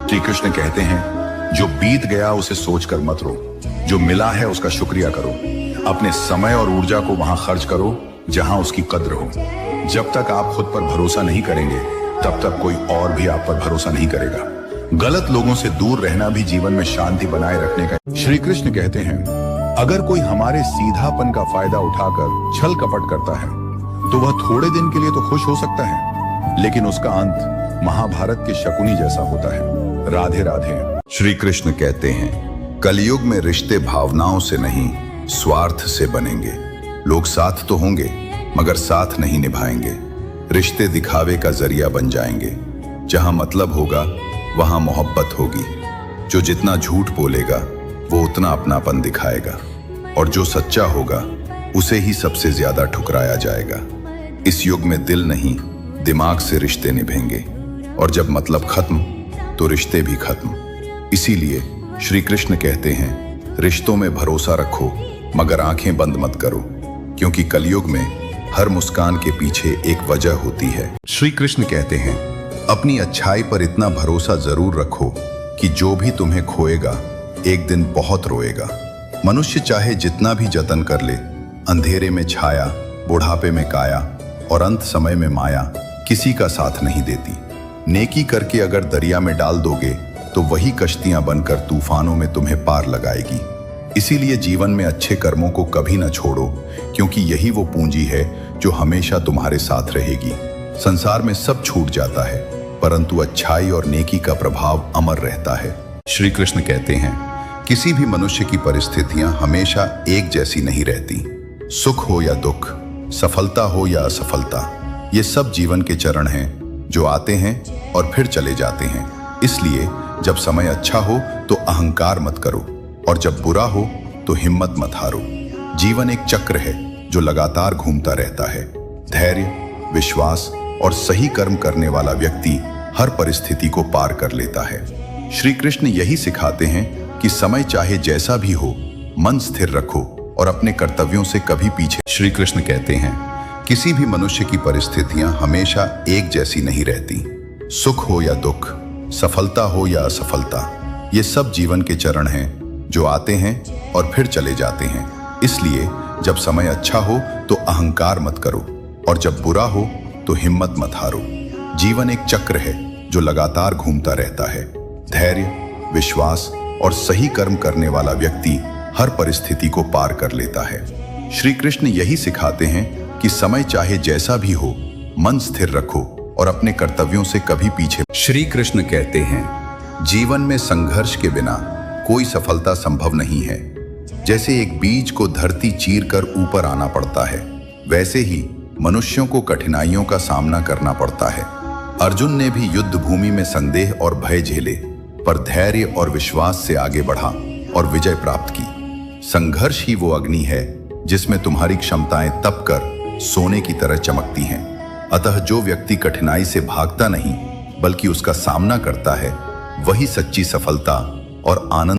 श्री कृष्ण कहते हैं, जो बीत गया उसे सोचकर मत रो, जो मिला है उसका शुक्रिया करो। अपने समय और ऊर्जा को वहां खर्च करो जहां उसकी कद्र हो। जब तक आप खुद पर भरोसा नहीं करेंगे तब तक कोई और भी आप पर भरोसा नहीं करेगा। गलत लोगों से दूर रहना भी जीवन में शांति बनाए रखने का। श्री कृष्ण कहते हैं, अगर कोई हमारे सीधापन का फायदा उठाकर छल कपट करता है तो वह थोड़े दिन के लिए तो खुश हो सकता है, लेकिन उसका अंत महाभारत के शकुनी जैसा होता है। राधे राधे। श्री कृष्ण कहते हैं, कलयुग में रिश्ते भावनाओं से नहीं स्वार्थ से बनेंगे। लोग साथ तो होंगे मगर साथ नहीं निभाएंगे। रिश्ते दिखावे का जरिया बन जाएंगे। जहां मतलब होगा वहां मोहब्बत होगी। जो जितना झूठ बोलेगा वो उतना अपनापन दिखाएगा, और जो सच्चा होगा उसे ही सबसे ज्यादा ठुकराया जाएगा। इस युग में दिल नहीं दिमाग से रिश्ते निभेंगे, और जब मतलब खत्म तो रिश्ते भी खत्म। इसीलिए श्री कृष्ण कहते हैं, रिश्तों में भरोसा रखो मगर आंखें बंद मत करो, क्योंकि कलयुग में हर मुस्कान के पीछे एक वजह होती है। श्री कृष्ण कहते हैं, अपनी अच्छाई पर इतना भरोसा जरूर रखो कि जो भी तुम्हें खोएगा एक दिन बहुत रोएगा। मनुष्य चाहे जितना भी जतन कर ले, अंधेरे में छाया, बुढ़ापे में काया और अंत समय में माया किसी का साथ नहीं देती। नेकी करके अगर दरिया में डाल दोगे तो वही कश्तियां बनकर तूफानों में तुम्हें पार लगाएगी। इसीलिए जीवन में अच्छे कर्मों को कभी न छोड़ो, क्योंकि यही वो पूंजी है जो हमेशा तुम्हारे साथ रहेगी। संसार में सब छूट जाता है, परंतु अच्छाई और नेकी का प्रभाव अमर रहता है। श्री कृष्ण कहते हैं, किसी भी मनुष्य की परिस्थितियां हमेशा एक जैसी नहीं रहती। सुख हो या दुख, सफलता हो या असफलता, ये सब जीवन के चरण हैं जो आते हैं और फिर चले जाते हैं। इसलिए जब समय अच्छा हो तो अहंकार मत करो, और जब बुरा हो तो हिम्मत मत हारो। जीवन एक चक्र है जो लगातार घूमता रहता है। धैर्य, विश्वास और सही कर्म करने वाला व्यक्ति हर परिस्थिति को पार कर लेता है। श्री कृष्ण यही सिखाते हैं कि समय चाहे जैसा भी हो, मन स्थिर रखो और अपने कर्तव्यों से कभी पीछे। श्री कृष्ण कहते हैं, किसी भी मनुष्य की परिस्थितियां हमेशा एक जैसी नहीं रहती। सुख हो या दुख, सफलता हो या असफलता, ये सब जीवन के चरण हैं जो आते हैं और फिर चले जाते हैं। इसलिए जब समय अच्छा हो तो अहंकार मत करो, और जब बुरा हो तो हिम्मत मत हारो। जीवन एक चक्र है जो लगातार घूमता रहता है। धैर्य, विश्वास और सही कर्म करने वाला व्यक्ति हर परिस्थिति को पार कर लेता है। श्री कृष्ण यही सिखाते हैं कि समय चाहे जैसा भी हो, मन स्थिर रखो और अपने कर्तव्यों से कभी पीछे। श्री कृष्ण कहते हैं, जीवन में संघर्ष के बिना कोई सफलता संभव नहीं है। जैसे एक बीज को धरती चीर कर ऊपर आना पड़ता है, वैसे ही मनुष्यों को कठिनाइयों का सामना करना पड़ता है। अर्जुन ने भी युद्ध भूमि में संदेह और भय झेले, पर धैर्य और विश्वास से आगे बढ़ा और विजय प्राप्त की। संघर्ष ही वो अग्नि है जिसमें तुम्हारी क्षमताएं तपकर सोने की तरह चमकती हैं। अतः जो व्यक्ति कठिनाई से भागता नहीं बल्कि उसका सामना करता है, वही सच्ची सफलता और आनंद